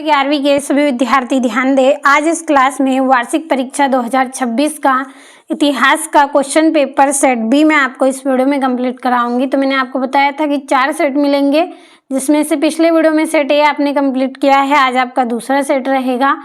11वीं के सभी विद्यार्थी ध्यान दें। आज इस क्लास में वार्षिक परीक्षा 2026 का इतिहास का क्वेश्चन पेपर सेट बी मैं आपको इस वीडियो में कंप्लीट कराऊंगी। तो मैंने आपको बताया था कि 4 सेट मिलेंगे, जिसमें से पिछले वीडियो में सेट ए आपने कंप्लीट किया है, आज आपका दूसरा सेट रहेगा।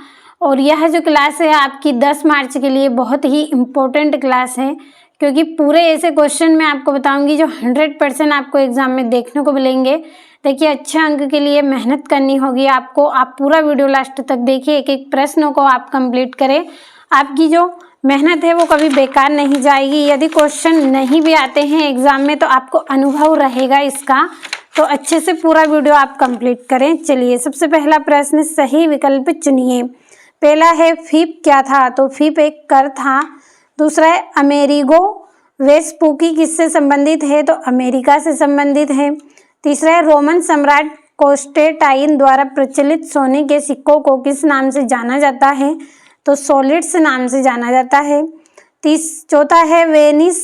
और यह जो क्लास है आपकी 10 मार्च के लिए बहुत ही इम्पोर्टेंट क्लास है, क्योंकि पूरे ऐसे क्वेश्चन मैं आपको बताऊंगी जो 100% आपको एग्जाम में देखने को मिलेंगे। देखिए, अच्छे अंक के लिए मेहनत करनी होगी आपको। आप पूरा वीडियो लास्ट तक देखिए, एक एक प्रश्नों को आप कंप्लीट करें। आपकी जो मेहनत है वो कभी बेकार नहीं जाएगी। यदि क्वेश्चन नहीं भी आते हैं एग्जाम में तो आपको अनुभव रहेगा इसका, तो अच्छे से पूरा वीडियो आप कंप्लीट करें। चलिए, सबसे पहला प्रश्न, सही विकल्प चुनिए। पहला है फीप क्या था, तो फीप एक कर था। दूसरा है अमेरिगो वेस्पुकी किससे संबंधित है, तो अमेरिका से संबंधित है। तीसरा है रोमन सम्राट कॉन्स्टेंटाइन द्वारा प्रचलित सोने के सिक्कों को किस नाम से जाना जाता है, तो सोलिड्स नाम से जाना जाता है। चौथा है वेनिस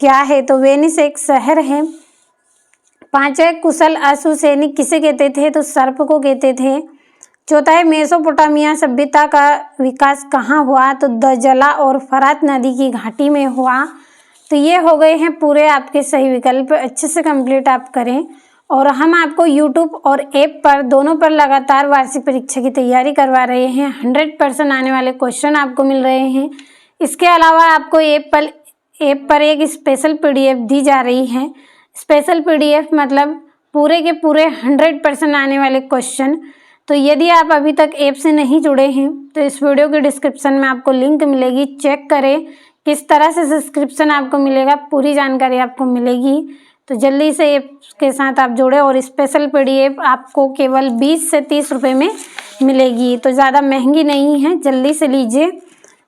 क्या है, तो वेनिस एक शहर है। पांचवा है कुशल अश्व सैनिक किसे कहते थे, तो सर्प को कहते थे। चौथा है मेसोपोटामिया सभ्यता का विकास कहाँ हुआ, तो दजला और फरात नदी की घाटी में हुआ। तो ये हो गए हैं पूरे आपके सही विकल्प। अच्छे से कंप्लीट आप करें। और हम आपको YouTube और ऐप पर दोनों पर लगातार वार्षिक परीक्षा की तैयारी करवा रहे हैं। 100% आने वाले क्वेश्चन आपको मिल रहे हैं। इसके अलावा आपको ऐप पर एक स्पेशल PDF दी जा रही है। स्पेशल PDF मतलब पूरे के पूरे 100% आने वाले क्वेश्चन। तो यदि आप अभी तक ऐप से नहीं जुड़े हैं तो इस वीडियो के डिस्क्रिप्शन में आपको लिंक मिलेगी, चेक करें किस तरह से सब्सक्रिप्शन आपको मिलेगा, पूरी जानकारी आपको मिलेगी। तो जल्दी से ऐप के साथ आप जुड़े। और स्पेशल PDF आपको केवल 20 से 30 रुपये में मिलेगी, तो ज़्यादा महंगी नहीं है, जल्दी से लीजिए।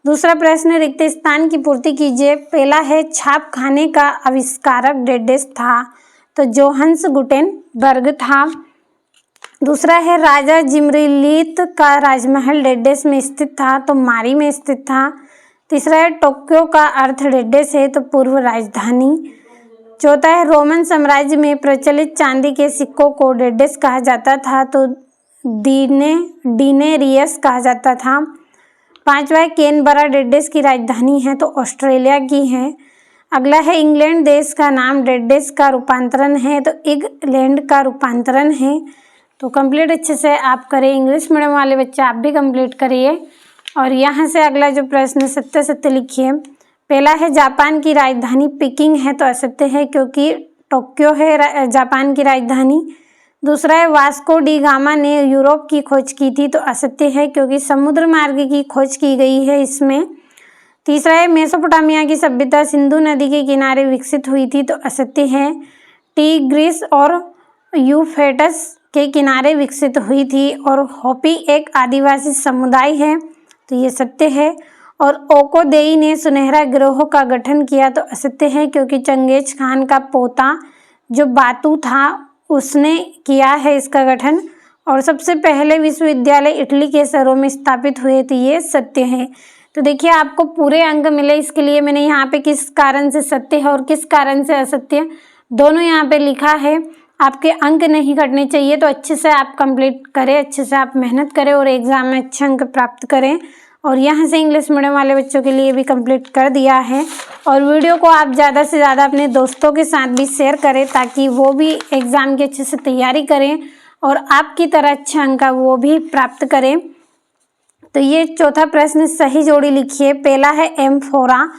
दूसरा प्रश्न, रिक्त स्थान की पूर्ति कीजिए। पहला है छाप खाने का आविष्कारक डेडेस था, तो जोहान्स गुटेनबर्ग था। दूसरा है राजा जिमरिलीत का राजमहल डेडेस में स्थित था, तो मारी में स्थित था। तीसरा है टोक्यो का अर्थ डेडेस है, तो पूर्व राजधानी। चौथा है रोमन साम्राज्य में प्रचलित चांदी के सिक्कों को डेडेस कहा जाता था, तो डिनेरियस कहा जाता था। पांचवा है कैनबरा डेडेस की राजधानी है, तो ऑस्ट्रेलिया की है। अगला है इंग्लैंड देश का नाम डेडेस का रूपांतरण है, तो इंग्लैंड का रूपांतरण है। तो कंप्लीट अच्छे से आप करें। इंग्लिश मीडियम वाले बच्चे आप भी कंप्लीट करिए। और यहाँ से अगला जो प्रश्न सत्य सत्य लिखिए। पहला है जापान की राजधानी पेकिंग है, तो असत्य है क्योंकि टोक्यो है जापान की राजधानी। दूसरा है वास्को डी गामा ने यूरोप की खोज की थी, तो असत्य है क्योंकि समुद्र मार्ग की खोज की गई है इसमें। तीसरा है मेसोपोटामिया की सभ्यता सिंधु नदी के किनारे विकसित हुई थी, तो असत्य है। टिग्रिस और यूफ्रेटस के किनारे विकसित हुई थी। और होपी एक आदिवासी समुदाय है, तो ये सत्य है। और ओकोदेई ने सुनहरा गिरोह का गठन किया, तो असत्य है क्योंकि चंगेज खान का पोता जो बातू था उसने किया है इसका गठन। और सबसे पहले विश्वविद्यालय इटली के शहरों में स्थापित हुए थे, ये सत्य है। तो देखिए, आपको पूरे अंक मिले। इसके लिए मैंने यहाँ पे किस कारण से सत्य है और किस कारण से असत्य दोनों यहाँ पे लिखा है। आपके अंक नहीं कटने चाहिए, तो अच्छे से आप कंप्लीट करें, अच्छे से आप मेहनत करें और एग्जाम में अच्छे अंक प्राप्त करें। और यहाँ से इंग्लिश मीडियम वाले बच्चों के लिए भी कंप्लीट कर दिया है। और वीडियो को आप ज़्यादा से ज़्यादा अपने दोस्तों के साथ भी शेयर करें, ताकि वो भी एग्ज़ाम की अच्छे से तैयारी करें और आपकी तरह अच्छे अंक वो भी प्राप्त करें। तो ये चौथा प्रश्न, सही जोड़ी लिखिए। पहला है एम्फोरा,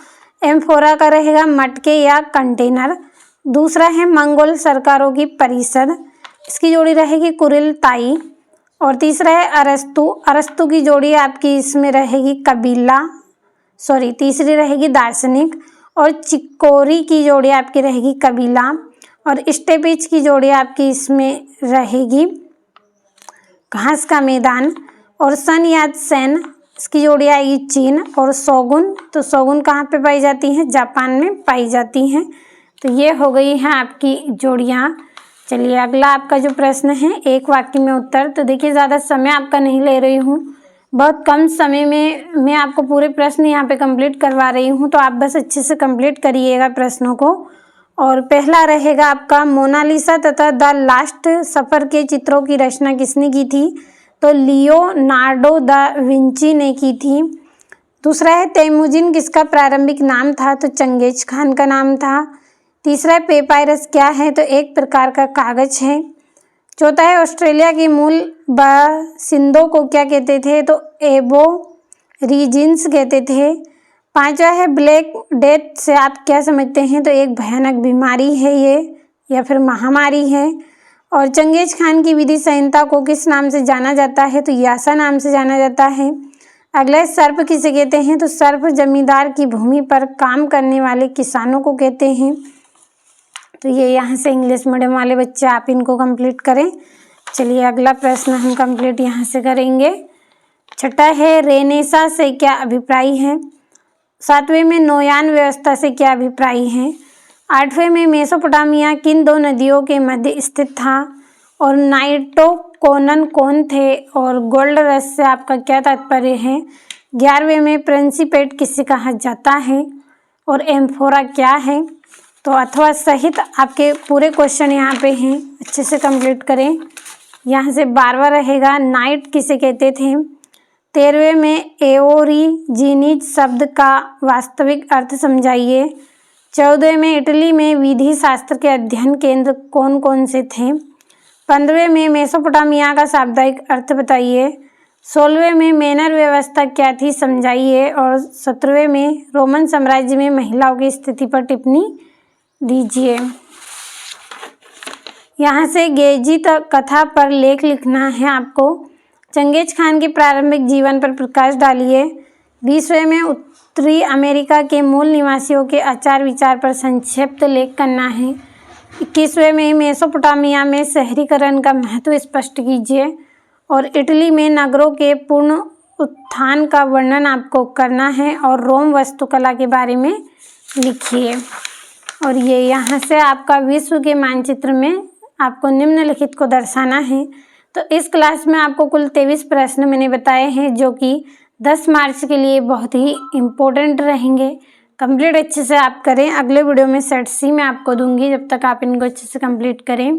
एम्फोरा का रहेगा मटके या कंटेनर। दूसरा है मंगोल सरकारों की परिषद, इसकी जोड़ी रहेगी कुरिल ताई। और तीसरा है अरस्तु, अरस्तु की जोड़ी आपकी इसमें रहेगी तीसरी रहेगी दार्शनिक। और चिकोरी की जोड़ी आपकी रहेगी कबीला। और स्टेपिच की जोड़ी आपकी इसमें रहेगी घास का मैदान। और सन यात सेन, इसकी जोड़ी आएगी चीन। और शोगुन, तो शोगुन कहाँ पे पाई जाती हैं, जापान में पाई जाती हैं। तो ये हो गई हैं आपकी जोड़ियाँ। चलिए, अगला आपका जो प्रश्न है, एक वाक्य में उत्तर। तो देखिए, ज़्यादा समय आपका नहीं ले रही हूँ, बहुत कम समय में मैं आपको पूरे प्रश्न यहाँ पे कंप्लीट करवा रही हूँ, तो आप बस अच्छे से कंप्लीट करिएगा प्रश्नों को। और पहला रहेगा आपका मोनालिसा तथा द लास्ट सफ़र के चित्रों की रचना किसने की थी, तो लियोनार्डो दा विंची ने की थी। दूसरा है तैमूजिन किसका प्रारंभिक नाम था, तो चंगेज खान का नाम था। तीसरा है पेपायरस क्या है, तो एक प्रकार का कागज है। चौथा है ऑस्ट्रेलिया के मूल बासिंदों को क्या कहते थे, तो एबोरिजिन्स कहते थे। पांचवा है ब्लैक डेथ से आप क्या समझते हैं, तो एक भयानक बीमारी है ये या फिर महामारी है। और चंगेज खान की विधि संहिता को किस नाम से जाना जाता है, तो यासा नाम से जाना जाता है। अगला है सर्प किसे कहते हैं, तो सर्प जमींदार की भूमि पर काम करने वाले किसानों को कहते हैं। तो ये यहाँ से इंग्लिश मीडियम वाले बच्चे आप इनको कंप्लीट करें। चलिए अगला प्रश्न हम कंप्लीट यहाँ से करेंगे। छठा है रेनेसा से क्या अभिप्राय है। सातवें में नौयान व्यवस्था से क्या अभिप्राय है। आठवें में मेसोपोटामिया किन दो नदियों के मध्य स्थित था और नाइटोकोनन कौन थे और गोल्ड रश से आपका क्या तात्पर्य है। 11वें में प्रिंसिपेट किसे कहा जाता है और एम्फोरा क्या है। तो अथवा सहित आपके पूरे क्वेश्चन यहाँ पे हैं, अच्छे से कंप्लीट करें। यहाँ से 12वां रहेगा नाइट किसे कहते थे। 13वें में एओरिजिनीज शब्द का वास्तविक अर्थ समझाइए। 14वें में इटली में विधि शास्त्र के अध्ययन केंद्र कौन कौन से थे। 15वें में मेसोपोटामिया का शाब्दिक अर्थ बताइए। 16वें में मैनर व्यवस्था क्या थी समझाइए। और 17वें में रोमन साम्राज्य में महिलाओं की स्थिति पर टिप्पणी दीजिए। यहाँ से गेजी कथा पर लेख लिखना है आपको। चंगेज खान के प्रारंभिक जीवन पर प्रकाश डालिए। 20वें में उत्तरी अमेरिका के मूल निवासियों के आचार विचार पर संक्षिप्त लेख करना है। 21वें में मेसोपोटामिया में शहरीकरण का महत्व स्पष्ट कीजिए। और इटली में नगरों के पूर्ण उत्थान का वर्णन आपको करना है और रोम वास्तुकला के बारे में लिखिए। और ये यहाँ से आपका विश्व के मानचित्र में आपको निम्नलिखित को दर्शाना है। तो इस क्लास में आपको कुल 23 प्रश्न मैंने बताए हैं जो कि 10 मार्च के लिए बहुत ही इम्पोर्टेंट रहेंगे। कंप्लीट अच्छे से आप करें। अगले वीडियो में सेट सी मैं आपको दूंगी, जब तक आप इनको अच्छे से कंप्लीट करें।